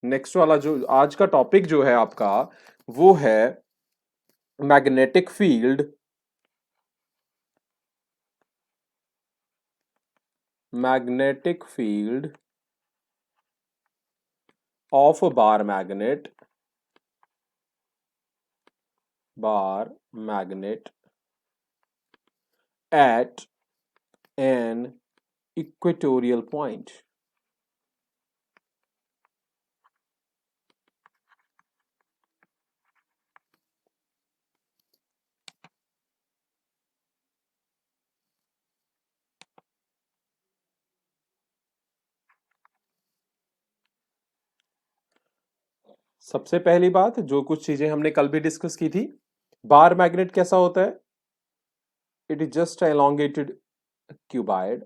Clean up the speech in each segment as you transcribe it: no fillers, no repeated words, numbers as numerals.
Next वाला जो आज का टॉपिक जो है आपका वो है magnetic field of a bar magnet at an equatorial point. सबसे पहली बात, जो कुछ चीजें हमने कल भी डिस्कस की थी, बार मैग्नेट कैसा होता है? It is just elongated cuboid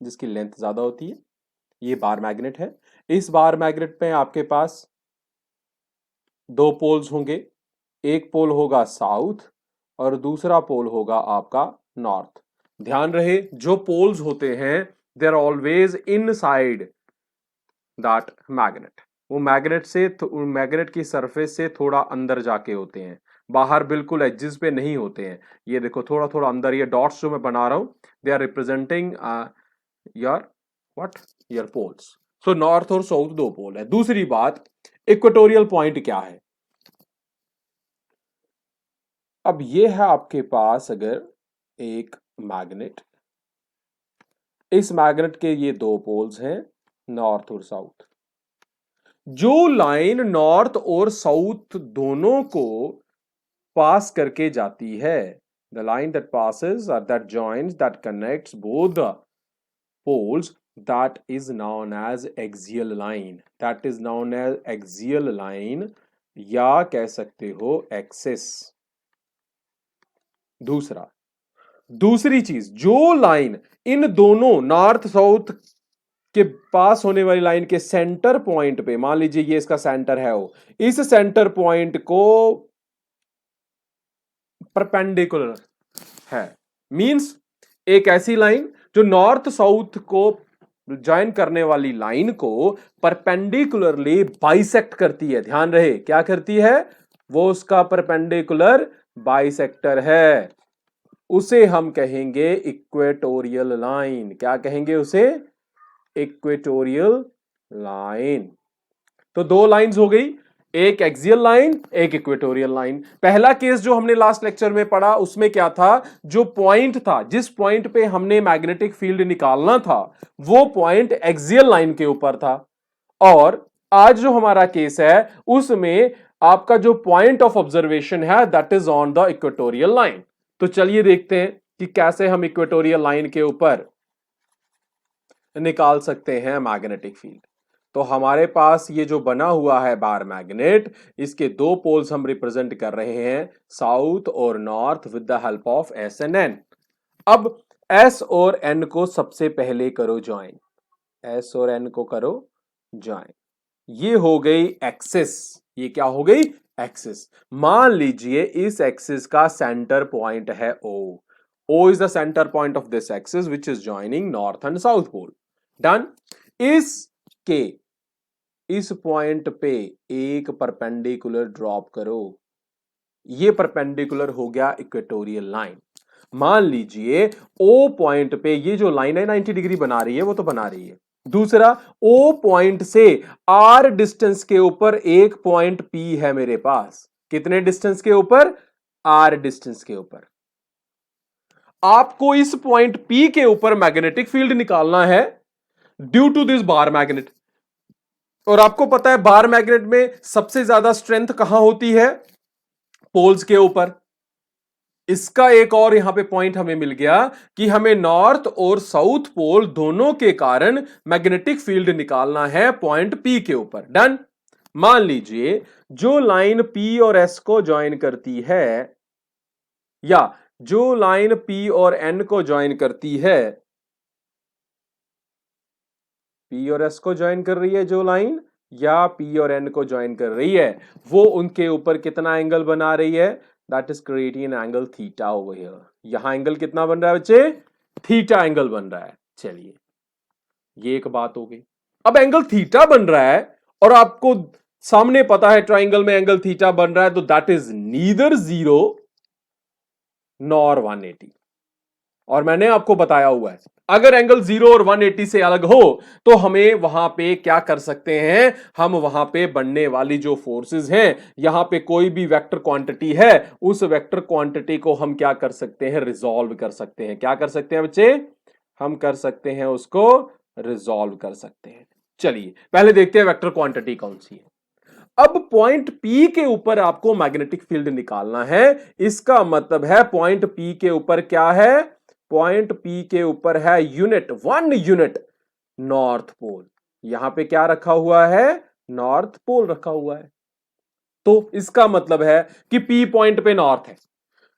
जिसकी लेंथ ज्यादा होती है। ये बार मैग्नेट है। इस बार मैग्नेट में आपके पास दो पोल्स होंगे। एक पोल होगा साउथ और दूसरा पोल होगा आपका नॉर्थ। ध्यान रहे, जो पोल्स होते हैं they are always inside that magnet. वो मैग्नेट की सरफेस से थोड़ा अंदर जाके होते हैं, बाहर बिल्कुल एजेस पे नहीं होते हैं। ये देखो थोड़ा थोड़ा अंदर, ये डॉट्स जो मैं बना रहा हूं they are representing your what your poles. So north और साउथ दो पोल है। दूसरी बात, इक्वेटोरियल पॉइंट क्या है? अब ये है आपके पास अगर एक मैग्नेट, इस मैग्नेट के ये दो पोल्स हैं, नॉर्थ और साउथ। जो लाइन नॉर्थ और साउथ दोनों को पास करके जाती है, द लाइन दैट पासेस और that joins that connects both the poles, that is known as axial line, that is known as axial line या कह सकते हो एक्सिस। दूसरी चीज, जो लाइन इन दोनों नॉर्थ साउथ के पास होने वाली लाइन के सेंटर पॉइंट पे, मान लीजिए ये इसका सेंटर है, वो इस सेंटर पॉइंट को परपेंडिकुलर है। मींस एक ऐसी लाइन जो नॉर्थ साउथ को ज्वाइन करने वाली लाइन को परपेंडिकुलरली बाइसेक्ट करती है। ध्यान रहे, क्या करती है? वो उसका परपेंडिकुलर बाइसेक्टर है। उसे हम कहेंगे इक्वेटोरियल लाइन। क्या कहेंगे उसे? Equatorial line. तो दो लाइंस हो गई, एक एक्सियल लाइन, एक इक्वेटोरियल लाइन। पहला केस जो हमने लास्ट लेक्चर में पढ़ा उसमें क्या था? जो पॉइंट था, जिस पॉइंट पे हमने मैग्नेटिक फील्ड निकालना था, वो पॉइंट एक्सियल लाइन के ऊपर था। और आज जो हमारा केस है उसमें आपका जो पॉइंट ऑफ ऑब्जर्वेशन है that is on the equatorial line. तो चलिए देखते हैं कि कैसे हम इक्वेटोरियल लाइन के ऊपर निकाल सकते हैं मैग्नेटिक फील्ड। तो हमारे पास ये जो बना हुआ है बार मैग्नेट, इसके दो पोल्स हम रिप्रेजेंट कर रहे हैं, साउथ और north, with the help of S and N. अब एस और एन को सबसे पहले करो ज्वाइन, एस और एन को करो ज्वाइन। ये हो गई एक्सिस। ये क्या हो गई? एक्सिस। मान लीजिए इस एक्सिस का सेंटर पॉइंट है ओ। O is the center point of this axis which is joining north and south pole. Done. इस पॉइंट पे एक परपेंडिकुलर ड्रॉप करो। ये परपेंडिकुलर हो गया इक्वेटोरियल लाइन। मान लीजिए O पॉइंट पे ये जो लाइन है 90 डिग्री बना रही है, वो तो बना रही है। दूसरा, O पॉइंट से R डिस्टेंस के ऊपर एक पॉइंट P है मेरे पास। कितने डिस्टेंस के ऊपर? R डिस्टेंस के ऊपर। आपको इस पॉइंट P के ऊपर मैग्नेटिक फील्ड निकालना है due to this bar magnet. और आपको पता है बार मैग्नेट में सबसे ज्यादा स्ट्रेंथ कहां होती है? पोल्स के ऊपर। इसका एक और यहां पे पॉइंट हमें मिल गया कि हमें नॉर्थ और साउथ पोल दोनों के कारण मैग्नेटिक फील्ड निकालना है पॉइंट P के ऊपर। डन। मान लीजिए जो लाइन P और S को ज्वाइन करती है, या जो लाइन P और N को ज्वाइन करती है, P और S को ज्वाइन कर रही है जो लाइन, या P और N को ज्वाइन कर रही है, वो उनके ऊपर कितना एंगल बना रही है? That is creating an angle theta over here. यहां एंगल कितना बन रहा है बच्चे? थीटा एंगल बन रहा है। चलिए, ये एक बात हो गई। अब एंगल थीटा बन रहा है और आपको सामने पता है ट्राइंगल में एंगल थीटा बन रहा है, तो दैट इज नीदर 0 नॉर 180। और मैंने आपको बताया हुआ है अगर एंगल 0 और 180 से अलग हो तो हमें वहां पे क्या कर सकते हैं, हम वहां पे बनने वाली जो फोर्सेस हैं, यहां पे कोई भी वेक्टर क्वांटिटी है, उस वेक्टर क्वांटिटी को हम क्या कर सकते हैं, रिजॉल्व कर सकते हैं। क्या कर सकते हैं बच्चे, हम कर सकते हैं उसको रिजॉल्व कर सकते हैं। चलिए पहले देखते हैं वेक्टर क्वांटिटी कौन सी है। अब पॉइंट P के ऊपर आपको मैग्नेटिक फील्ड निकालना है। इसका मतलब है पॉइंट P के ऊपर क्या है, पॉइंट P के ऊपर है यूनिट, 1 यूनिट नॉर्थ पोल। यहां पे क्या रखा हुआ है, नॉर्थ पोल रखा हुआ है। तो इसका मतलब है कि P पॉइंट पे नॉर्थ है।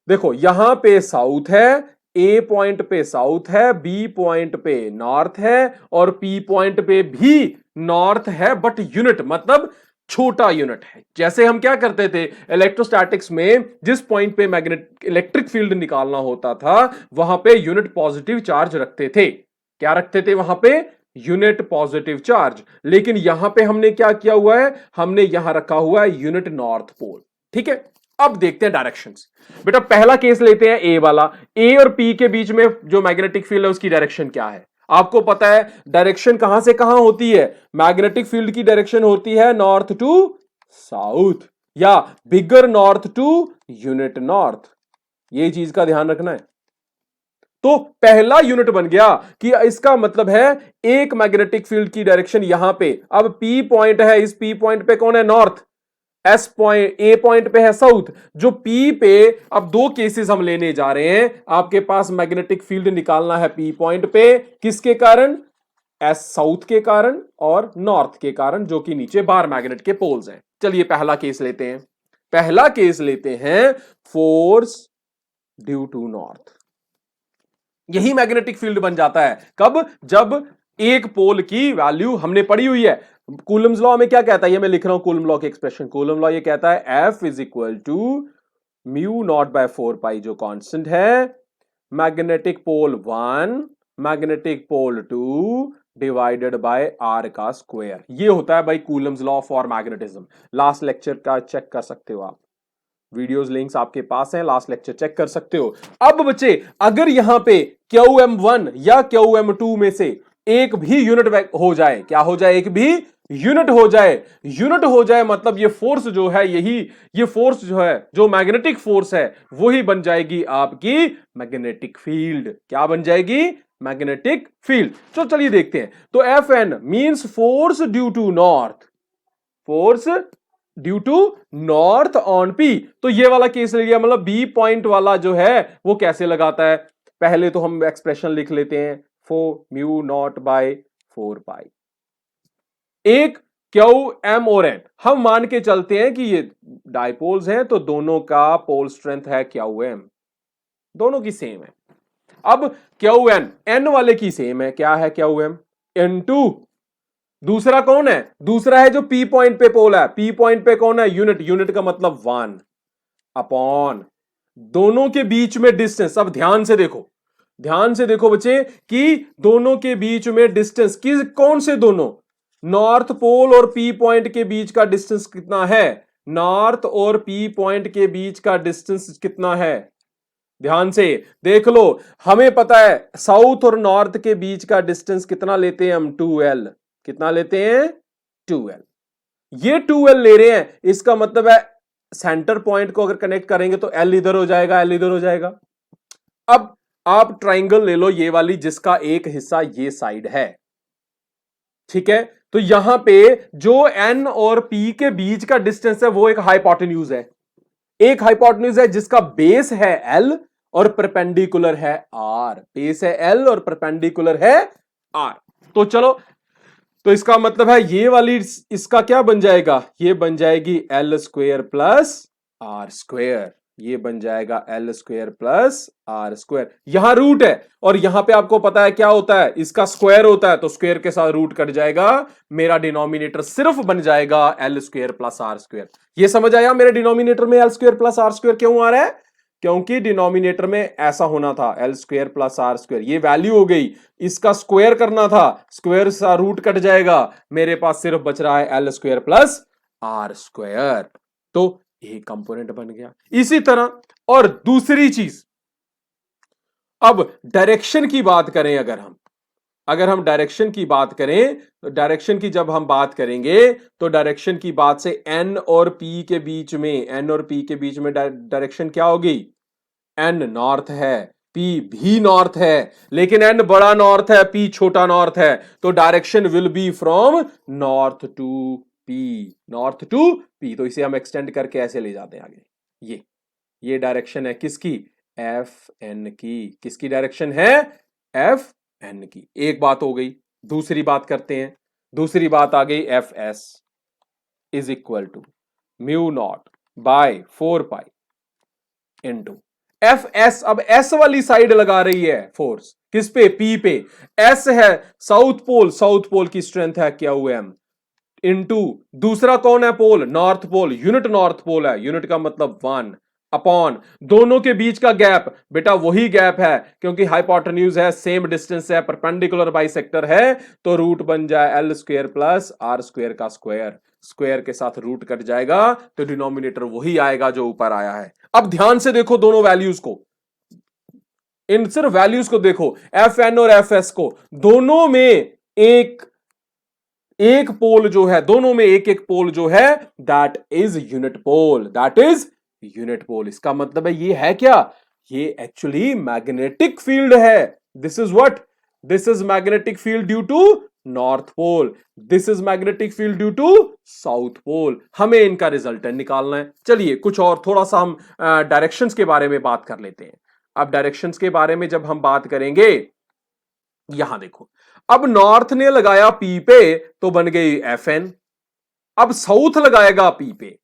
देखो यहां पे साउथ है, A पॉइंट पे साउथ है, B पॉइंट पे नॉर्थ है और P पॉइंट पे भी नॉर्थ है, बट यूनिट मतलब छोटा यूनिट है। जैसे हम क्या करते थे इलेक्ट्रोस्टैटिक्स में, जिस पॉइंट पे मैग्नेट इलेक्ट्रिक फील्ड निकालना होता था वहां पे यूनिट पॉजिटिव चार्ज रखते थे। क्या रखते थे वहां पे, यूनिट पॉजिटिव चार्ज। लेकिन यहां पे हमने क्या किया हुआ है, हमने यहां रखा हुआ है यूनिट नॉर्थ पोल। ठीक है, अब देखते हैं डायरेक्शंस। बेटा पहला केस लेते हैं ए वाला। ए और पी के बीच में जो मैग्नेटिक फील्ड है उसकी डायरेक्शन क्या है, आपको पता है डायरेक्शन कहां से कहां होती है, मैग्नेटिक फील्ड की डायरेक्शन होती है नॉर्थ टू साउथ या बिगर नॉर्थ टू यूनिट नॉर्थ। ये चीज का ध्यान रखना है। तो पहला यूनिट बन गया कि इसका मतलब है एक मैग्नेटिक फील्ड की डायरेक्शन यहां पे, अब पी पॉइंट है, इस पी पॉइंट पे कौन है, north, S point A point पे है साउथ, जो पी पे, अब दो केसेस हम लेने जा रहे हैं। आपके पास मैग्नेटिक फील्ड निकालना है पी पॉइंट पे, किसके कारण, एस साउथ के कारण और नॉर्थ के कारण, जो कि नीचे बार मैग्नेट के पोल्स हैं। चलिए पहला केस लेते हैं। पहला केस लेते हैं फोर्स ड्यू टू नॉर्थ। यही मैग्नेटिक फील्ड बन जाता है कब, जब एक पोल की वैल्यू हमने पढ़ी हुई है। कूलम्स लॉ में क्या कहता है, ये मैं लिख रहा हूं कूलम लॉ की एक्सप्रेशन। कूलम लॉ ये कहता है F is equal to mu naught by 4 pi, जो कांस्टेंट है, magnetic pole 1 magnetic pole 2 divided by r का स्क्वायर। ये होता है भाई Coulomb's law for magnetism. Last lecture का चेक कर सकते हो आप, वीडियोस लिंक्स आपके पास हैं, लास्ट लेक्चर चेक कर सकते हो। अब बच्चे अगर यहां पे QM1 या QM2 में से एक भी यूनिट हो जाए, क्या हो जाए, एक भी यूनिट हो जाए, यूनिट हो जाए मतलब ये फोर्स जो है, यही ये फोर्स जो है, जो मैग्नेटिक फोर्स है, वही बन जाएगी आपकी मैग्नेटिक फील्ड। क्या बन जाएगी, मैग्नेटिक फील्ड। तो चलिए देखते हैं। तो FN means force due to north, force due to north on P. तो ये वाला केस ले लिया, मतलब बी पॉइंट वाला जो है वो कैसे लगाता है, पहले तो हम एक्सप्रेशन लिख लेते हैं, 4 म्यू नॉट बाय 4 पाई। एक क्यू एम और एन, हम मान के चलते हैं कि ये डायपोल्स हैं, तो दोनों का पोल स्ट्रेंथ है क्यू एम, दोनों की सेम है। अब क्यू एन, एन वाले की सेम है, क्या है, क्यू एम N2। दूसरा कौन है, दूसरा है जो पी पॉइंट पे पोल है, पी पॉइंट पे कौन है, यूनिट, यूनिट का मतलब 1 अपॉन दोनों के बीच में डिस्टेंस। अब ध्यान से देखो, ध्यान से देखो बच्चे कि दोनों के बीच में डिस्टेंस किस, कौन से दोनों, नॉर्थ पोल और पी पॉइंट के बीच का डिस्टेंस कितना है, नॉर्थ और पी पॉइंट के बीच का डिस्टेंस कितना है, ध्यान से देख लो। हमें पता है साउथ और नॉर्थ के बीच का डिस्टेंस कितना लेते हैं हम, 2L। कितना लेते हैं, 2L। ये 2L ले रहे हैं, इसका मतलब है सेंटर पॉइंट को अगर कनेक्ट करेंगे तो L इधर हो जाएगा, L इधर हो जाएगा। अब आप ट्राइंगल ले लो ये वाली, जिसका एक हिस्सा ये साइड है, ठीक है। तो यहां पे जो N और P के बीच का डिस्टेंस है वो एक हाइपोटेन्यूज है, एक हाइपोटेन्यूज है जिसका बेस है L और परपेंडिकुलर है R। बेस है L और परपेंडिकुलर है R। तो चलो, तो इसका मतलब है ये वाली, इसका क्या बन जाएगा, ये बन जाएगी L square plus R square, ये बन जाएगा L square plus R square. यहां रूट है और यहां पे आपको पता है क्या होता है, इसका स्क्वायर होता है, तो स्क्वायर के साथ रूट कट जाएगा, मेरा डिनोमिनेटर सिर्फ बन जाएगा L square plus R square. ये समझ आया मेरे डिनोमिनेटर में L square plus R square क्यों आ रहा है, क्योंकि डिनोमिनेटर में ऐसा होना था l square plus r square, ये वैल्यू हो गई, इसका स्क्वायर करना था, स्क्वायर सा रूट कट जाएगा, मेरे पास सिर्फ बच रहा है l square plus r square, तो ये कंपोनेंट बन गया। इसी तरह और दूसरी चीज, अब डायरेक्शन की बात करें, अगर हम डायरेक्शन की बात करें, तो डायरेक्शन की जब हम बात करेंगे तो डायरेक्शन की बात से एन और पी के बीच में डायरेक्शन क्या होगी, एन नॉर्थ है, पी भी नॉर्थ है, लेकिन एन बड़ा नॉर्थ है, पी छोटा नॉर्थ है, तो direction will be from north to P. तो इसे हम एक्सटेंड करके ऐसे ले जाते हैं आगे, ये डायरेक्शन है किसकी, एफ एन की, किसकी डायरेक्शन है, एफ एन की। एक बात हो गई, दूसरी बात करते हैं, दूसरी बात आ गई, F S is equal to mu naught by 4 pi into F S. अब एस वाली साइड लगा रही है फोर्स, किस पे, पी पे, एस है साउथ पोल की स्ट्रेंथ है क्यू एम, इंटू दूसरा कौन है pole, north pole, unit north pole है, यूनिट का मतलब 1 अपॉन दोनों के बीच का गैप, बेटा वही गैप है क्योंकि हाइपोटेन्यूज है, सेम डिस्टेंस है, परपेंडिकुलर बाइसेक्टर है, तो रूट बन जाए l square plus r square का स्क्वायर, स्क्वायर के साथ रूट कट जाएगा, तो डिनोमिनेटर वही आएगा जो ऊपर आया है। अब ध्यान से देखो दोनों वैल्यूज को, इन सिर्फ वैल्यूज को देखो, एफ एन और एफ एस को, दोनों में एक पोल जो है, दोनों में एक पोल जो है, दैट इज यूनिट पोल। इसका मतलब है ये है क्या, ये एक्चुअली मैग्नेटिक फील्ड है। This is magnetic field due to north pole, this is magnetic field due to south pole. हमें इनका रिजल्टेंट निकालना है। चलिए कुछ और थोड़ा सा हम डायरेक्शंस के बारे में बात कर लेते हैं। अब डायरेक्शंस के बारे में जब हम बात करेंगे, यहां देखो, अब नॉर्थ ने लगाया पी पे तो बन गई एफ एन, अब साउथ लगाएगा पी पे,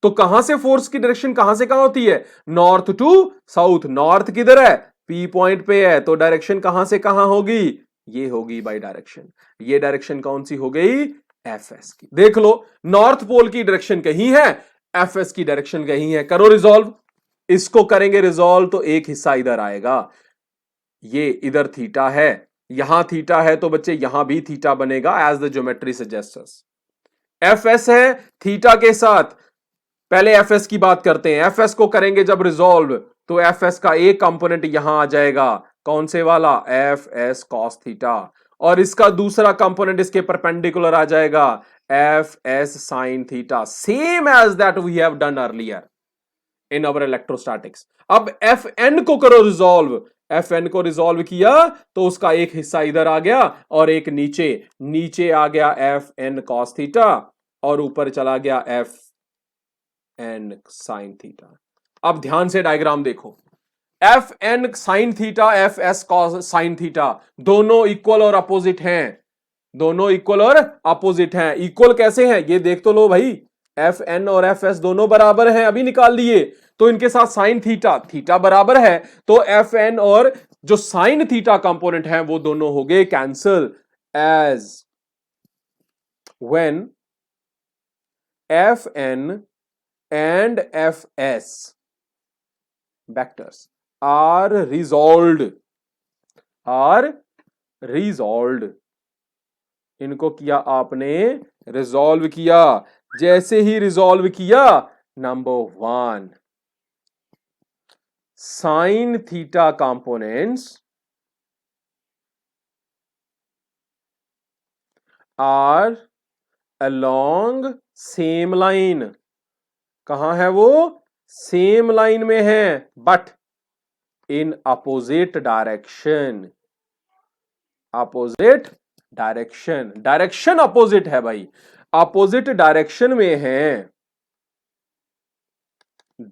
तो कहां से फोर्स की डायरेक्शन कहां से कहां होती है, नॉर्थ टू साउथ। नॉर्थ किधर है, पी पॉइंट पे है, तो डायरेक्शन कहां से कहां होगी, ये होगी बाई डायरेक्शन। ये डायरेक्शन कौन सी हो गई, एफ एस की। देख लो, नॉर्थ पोल की डायरेक्शन कहीं है, एफ एस की डायरेक्शन कहीं है। करो रिजॉल्व, इसको करेंगे रिजॉल्व तो एक हिस्सा इधर आएगा, ये इधर थीटा है, यहां थीटा है, तो बच्चे यहां भी थीटा बनेगा as the geometry suggests. F S है थीटा के साथ, पहले एफ एस की बात करते हैं। एफ एस को करेंगे जब रिजॉल्व, तो एफ एस का एक कंपोनेंट यहां आ जाएगा, कौन से वाला, एफ एस कॉस थीटा, और इसका दूसरा कंपोनेंट इसके परपेंडिकुलर आ जाएगा, F S sine theta, same as that we have done earlier in our electrostatics. अब एफ एन को करो रिजॉल्व, एफ एन को रिजॉल्व किया तो उसका एक हिस्सा इधर आ गया और एक नीचे आ गया एफ एन कॉस थीटा, और ऊपर चला गया एफ एन साइन थीटा। अब ध्यान से डायग्राम देखो, F N sine theta, F S cos sine theta, दोनों इक्वल और अपोजिट हैं, दोनों इक्वल और अपोजिट हैं। इक्वल कैसे हैं ये देख तो लो भाई, एफ एन और एफ एस दोनों बराबर हैं, अभी निकाल लिए, तो इनके साथ साइन थीटा बराबर है, तो एफ एन और जो साइन थीटा कंपोनेंट है वो दोनों हो गए cancel, as when F N and F S vectors are resolved, इनको किया आपने रिजॉल्व किया, जैसे ही रिजॉल्व किया, number 1, sine theta components are along same line, कहां है वो, सेम लाइन में है, but in opposite direction, direction opposite है भाई, अपोजिट डायरेक्शन में है।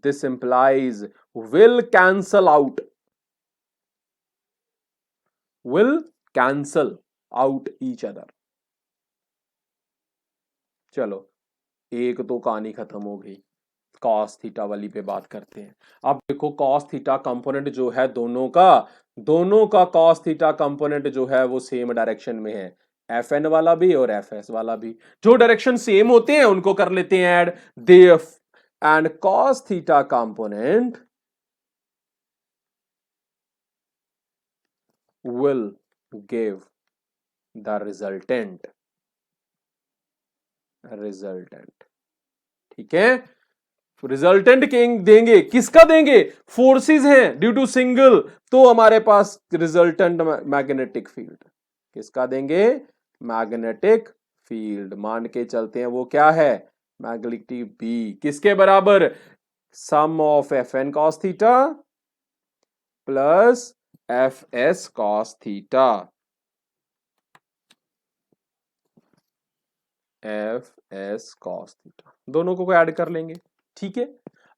This implies will cancel out each other। चलो एक तो कहानी खत्म हो गई, कॉस थीटा वाली पे बात करते हैं। अब देखो कॉस थीटा कंपोनेंट जो है दोनों का कॉस थीटा कंपोनेंट जो है वो सेम डायरेक्शन में है, एफ एन वाला भी और एफ एस वाला भी। जो डायरेक्शन सेम होते हैं उनको कर लेते हैं add, they and cos theta component will give the resultant, ठीक है। रिजल्टेंट देंगे, किसका देंगे? फोर्सेस हैं ड्यू टू सिंगल, तो हमारे पास रिजल्टेंट मैग्नेटिक फील्ड, किसका देंगे? मैग्नेटिक फील्ड मान के चलते हैं, वो क्या है? मैग्नेटिक बी, किसके बराबर? Sum of F N cos theta plus F S cos theta, F S cos theta, दोनों को ऐड कर लेंगे, ठीक है।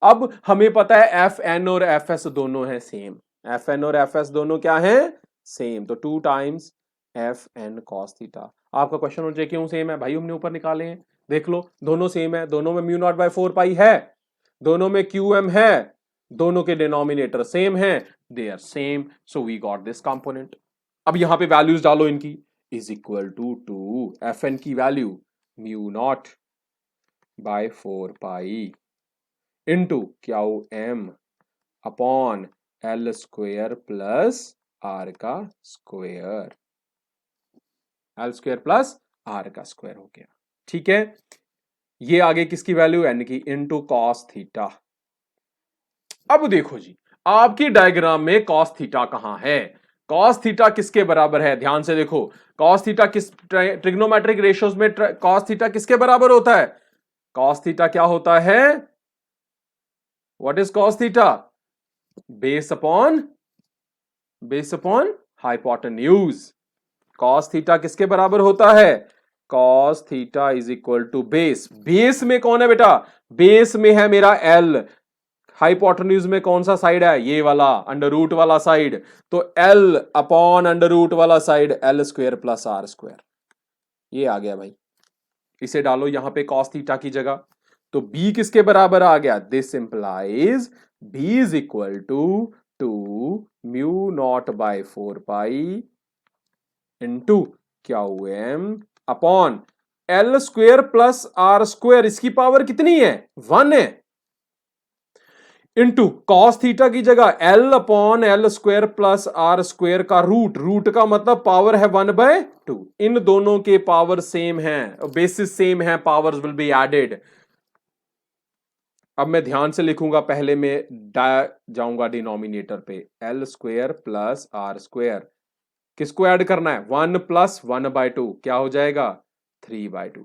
अब हमें पता है एफ एन और एफ एस दोनों है सेम, एफ एन और एफ एस दोनों क्या है? सेम, तो 2 times F N cos theta. आपका क्वेश्चन हो जाए क्यों सेम है भाई? हमने ऊपर निकाले हैं, देख लो, दोनों सेम है, दोनों में म्यू नॉट बाय 4 पाई है, दोनों में क्यू एम है, दोनों के डिनोमिनेटर सेम है, they are same, so we got this component. अब यहां पे वैल्यूज डालो इनकी, is equal to F N की value mu naught by 4 pi into Q M upon L square plus R का square, L square plus R का square हो गया, ठीक है। ये आगे किसकी वैल्यू? एन की, इंटू कॉस थीटा। अब देखो जी, आपकी डायग्राम में कॉस थीटा कहां है? कॉस थीटा किसके बराबर है? ध्यान से देखो, कॉस थीटा किस ट्रिग्नोमेट्रिक रेशियोज में कॉस थीटा किसके बराबर होता है? कॉस थीटा क्या होता है? What is cos theta? Base upon hypotenuse. Cos theta किसके बराबर होता है? Cos theta is equal to base, base में कौन है बेटा? बेस में है मेरा एल, हाइपोटेन्यूज में कौन सा साइड है? ये वाला, अंडर रूट वाला साइड, तो एल अपॉन अंडर रूट वाला side l square plus are square, ये आ गया भाई। इसे डालो यहां पे कॉस थीटा की जगह, तो b किसके बराबर आ गया? This implies b is equal to mu naught by 4 pi into Q M upon L square plus are square, इसकी पावर कितनी है? 1 है, इंटू कॉस थीटा की जगह l upon L square plus are square का रूट, रूट का मतलब पावर है 1/2, इन दोनों के पावर सेम है, बेसिस सेम है, पावर्स विल बी एडेड। अब मैं ध्यान से लिखूंगा, पहले मैं जाऊंगा डिनोमिनेटर पे, l square plus are square, किसको ऐड करना है? 1 प्लस 1/2, क्या हो जाएगा? 3/2,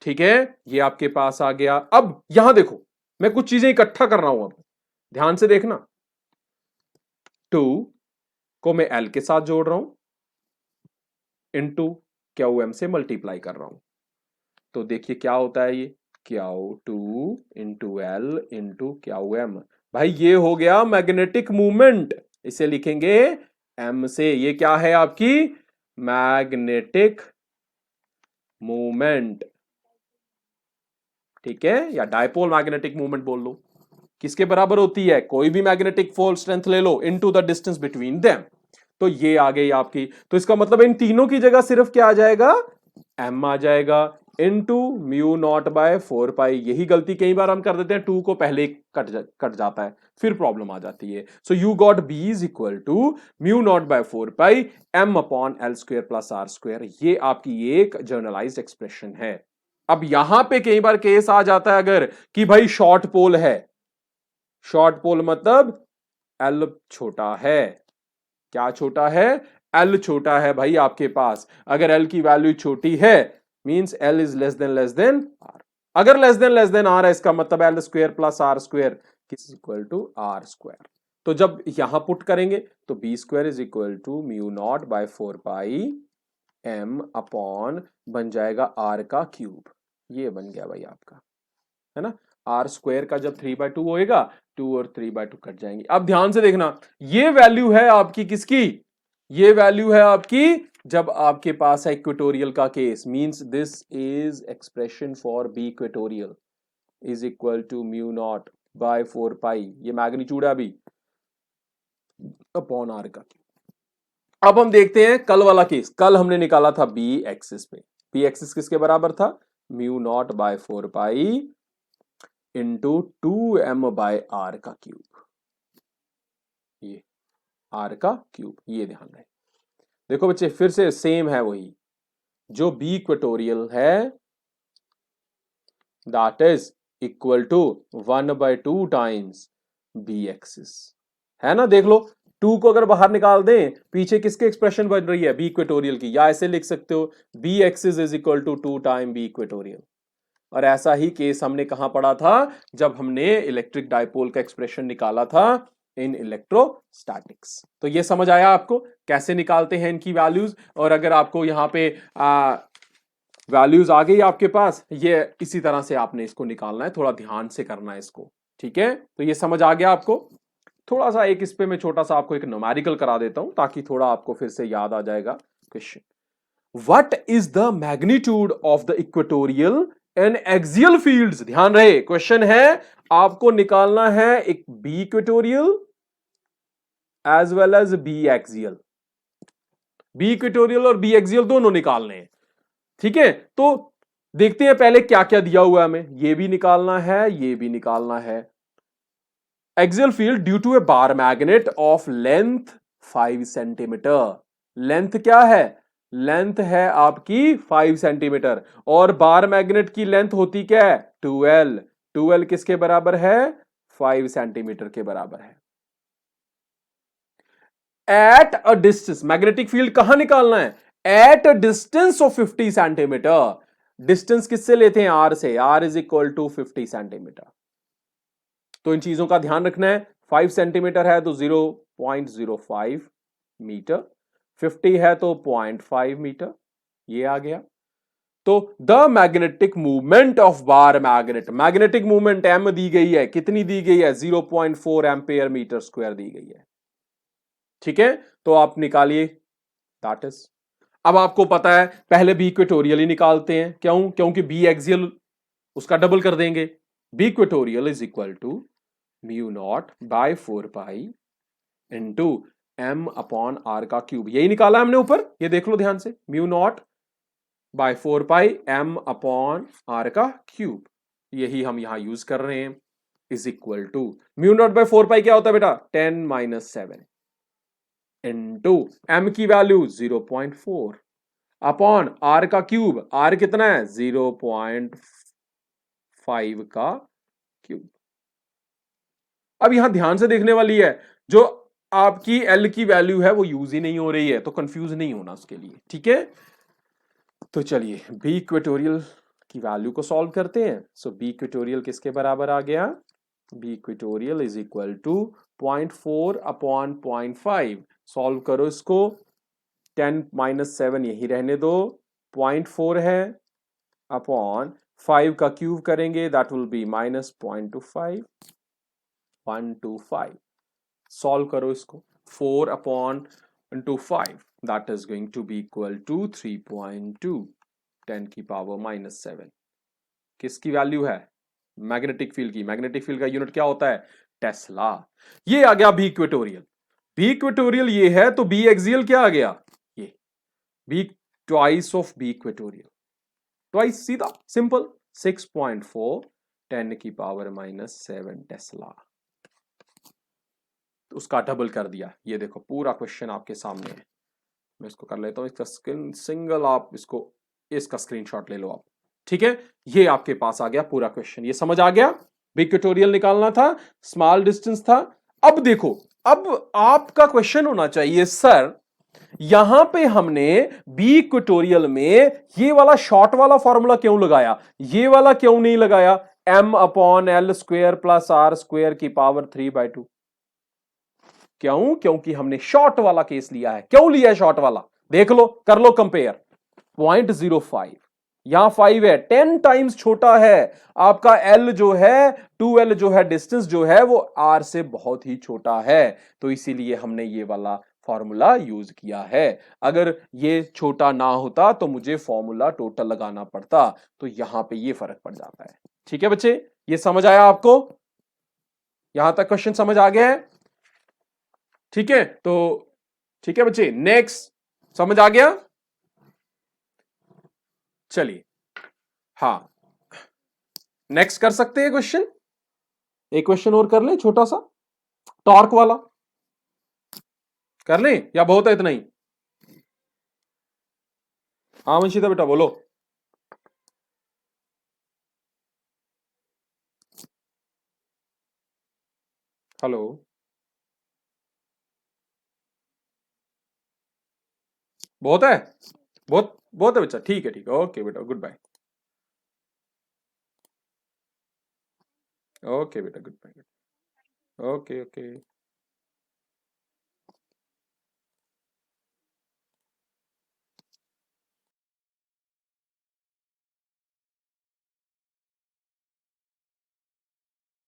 ठीक है, ये आपके पास आ गया। अब यहां देखो, मैं कुछ चीजें इकट्ठा कर रहा हूं, अब ध्यान से देखना, 2 को मैं एल के साथ जोड़ रहा हूं, इनटू क्यू एम से मल्टीप्लाई कर रहा हूं, तो देखिए क्या होता है, ये Q2 into l into Q M, भाई ये हो गया मैग्नेटिक मूवमेंट, इसे लिखेंगे m से, ये क्या है आपकी? मैग्नेटिक मूवमेंट, ठीक है, या डायपोल मैग्नेटिक मूवमेंट बोल लो। किसके बराबर होती है? कोई भी मैग्नेटिक फोर्स स्ट्रेंथ ले लो into the distance between them, तो ये आ गई आपकी। तो इसका मतलब इन तीनों की जगह सिर्फ क्या आ जाएगा? m आ जाएगा, इंटू म्यू नॉट बाय 4 पाई। यही गलती कई बार हम कर देते हैं, 2 को पहले कट जाता है, फिर प्रॉब्लम आ जाती है। So you got b is equal to mu naught by 4 pi m upon L square plus are square, ये आपकी एक जर्नलाइज्ड एक्सप्रेशन है। अब यहां पे कई बार केस आ जाता है अगर, कि भाई शॉर्ट पोल है, शॉर्ट पोल मतलब एल छोटा है, क्या छोटा है? एल छोटा है भाई आपके पास, अगर एल की वैल्यू छोटी है means l is less than r, अगर लेस देन आर है इसका मतलब l square plus are square is equal to r square. तो जब यहां पुट करेंगे तो B square is equal to mu naught by 4 pi M upon बन जाएगा आर का क्यूब, ये बन गया भाई आपका, है ना। आर स्क्वायर का जब 3/2 होएगा, 2 और 3/2 कट जाएंगे। अब ध्यान से देखना, ये वैल्यू है आपकी किसकी? ये वैल्यू है आपकी जब आपके पास है इक्वेटोरियल का case, means this is expression for B equatorial is equal to mu naught by 4 pi, ये मैग्नीट्यूड है अभी, अपॉन आर का। अब हम देखते हैं कल वाला केस, कल हमने निकाला था बी एक्सिस पे, बी एक्सिस किसके बराबर था? Mu naught by 4 pi into 2m by r का क्यूब, ये आर का क्यूब, ये ध्यान रहे। देखो बच्चे फिर से सेम है वही, जो बी इक्वेटोरियल है that is equal to 1/2 times B axis, है ना। देख लो 2 को अगर बाहर निकाल दें, पीछे किसके एक्सप्रेशन बन रही है, बी इक्वेटोरियल की, या ऐसे लिख सकते हो B axis is equal to 2 time B equatorial. और ऐसा ही केस हमने कहां पढ़ा था, जब हमने इलेक्ट्रिक डायपोल का एक्सप्रेशन निकाला था इन इलेक्ट्रोस्टैटिक्स। तो ये समझ आया आपको कैसे निकालते हैं इनकी वैल्यूज। और अगर आपको यहां पे वैल्यूज आ गई आपके पास, ये इसी तरह से आपने इसको निकालना है, थोड़ा ध्यान से करना है इसको, ठीक है। तो ये समझ आ गया आपको। थोड़ा सा एक इस पे मैं छोटा सा आपको एक न्यूमेरिकल करा देता हूं, ताकि थोड़ा आपको फिर से याद आ जाएगा question. What is the magnitude of the equatorial and axial fields. ध्यान रहे क्वेश्चन है, आपको निकालना है एक B equatorial as well as B axial. B equatorial और बी एक्सियल दोनों निकालने हैं, ठीक है। तो देखते हैं पहले क्या क्या दिया हुआ है हमें, ये भी निकालना है, ये भी निकालना है। Axial field due to a bar magnet of length 5 centimetre. Length क्या है, लेंथ है आपकी 5 सेंटीमीटर, और बार मैग्नेट की लेंथ होती क्या है 2L। 2L किसके बराबर है, 5 सेंटीमीटर के बराबर है। At a distance, magnetic field कहां निकालना है, at a distance of 50 centimetre. Distance किससे लेते हैं, आर से, R is equal to 50 centimetre. तो इन चीजों का ध्यान रखना है। 5 सेंटीमीटर है तो 0.05 मीटर, 50 है तो 0.5 मीटर, ये आ गया। तो the magnetic movement of bar magnet, magnetic movement M दी गई है, कितनी दी गई है 0.4 एम्पेयर मीटर स्क्वायर दी गई है, ठीक है। तो आप निकालिए दैट इज। अब आपको पता है पहले बी इक्वेटोरियल ही निकालते हैं, क्यों, क्योंकि बी एक्सियल उसका डबल कर देंगे। B equatorial is equal to mu naught by 4 pi into M upon R का क्यूब, यही निकाला हमने ऊपर, ये देख लो ध्यान से, mu naught by 4 pi M upon R का क्यूब, यही हम यहां यूज कर रहे हैं, is equal to mu naught by 4 pi क्या होता है बेटा 10-7 इंटू एम की वैल्यू 0.4 अपॉन आर का क्यूब, आर कितना है 0.5 का क्यूब। अब यहां ध्यान से देखने वाली है, जो आपकी एल की वैल्यू है वो यूज ही नहीं हो रही है, तो कंफ्यूज नहीं होना उसके लिए, ठीक है। तो चलिए बी इक्वेटोरियल की वैल्यू को सॉल्व करते हैं। सो बी इक्वेटोरियल किसके बराबर आ गया, B equatorial is equal to 0.4 upon 0.5, solve करो इसको, 10-7 यही रहने दो, 0.4 है अपॉन 5 का क्यूब करेंगे दैट विल बी -0.25, 125, सॉल्व करो इसको, 4 upon into 5 that is going to be equal to 3.2, 10 की पावर -7। किसकी वैल्यू है, मैग्नेटिक फील्ड की। मैग्नेटिक फील्ड का यूनिट क्या होता है, टेस्ला। ये आ गया बी इक्वेटोरियल। बी इक्वेटोरियल ये है, तो बी एक्सियल क्या आ गया, ये B twice of B equatorial, twice, सीधा सिंपल, 6.4 10 की पावर -7 टेस्ला, उसका डबल कर दिया। ये देखो पूरा क्वेश्चन आपके सामने है, मैं इसको कर लेता हूं, इसका स्क्रीन सिंगल, आप इसको इसका स्क्रीनशॉट ले लो आप, ठीक है। ये आपके पास आ गया पूरा क्वेश्चन, ये समझ आ गया। बिग इक्वेटोरियल निकालना था, स्मॉल डिस्टेंस था। अब देखो, अब आपका क्वेश्चन होना चाहिए सर, यहां पे हमने बी इक्वेटोरियल में ये वाला शॉर्ट वाला फॉर्मूला क्यों लगाया, ये वाला क्यों नहीं लगाया, M upon L square plus are square की पावर 3/2। क्यों, क्योंकि हमने शॉर्ट वाला केस लिया है। क्यों लिया है शॉर्ट वाला, देख लो, कर लो कंपेयर, 0.05, यहां 5 है, 10 टाइम्स छोटा है आपका L जो है, 2L जो है, डिस्टेंस जो है वो R से बहुत ही छोटा है, तो इसीलिए हमने ये वाला फॉर्मूला यूज किया है। अगर ये छोटा ना होता तो मुझे फॉर्मूला टोटल लगाना पड़ता, तो यहां पे ये फर्क पड़ जाता है, ठीक है बच्चे। ये समझ आया आपको, यहां तक क्वेश्चन समझ आ गया है, ठीक है। तो ठीक है बच्चे, नेक्स्ट, समझ आ गया, चलिए हाँ, नेक्स्ट कर सकते हैं क्वेश्चन, एक क्वेश्चन और कर ले छोटा सा, टॉर्क वाला। कर लें या बहुत है इतना ही? हाँ वंशिता बेटा बोलो। हेलो। बहुत है? बहुत बहुत है बच्चा, ठीक है ओके बेटा, गुड बाय। ओके बेटा, गुड बाय। Okay okay.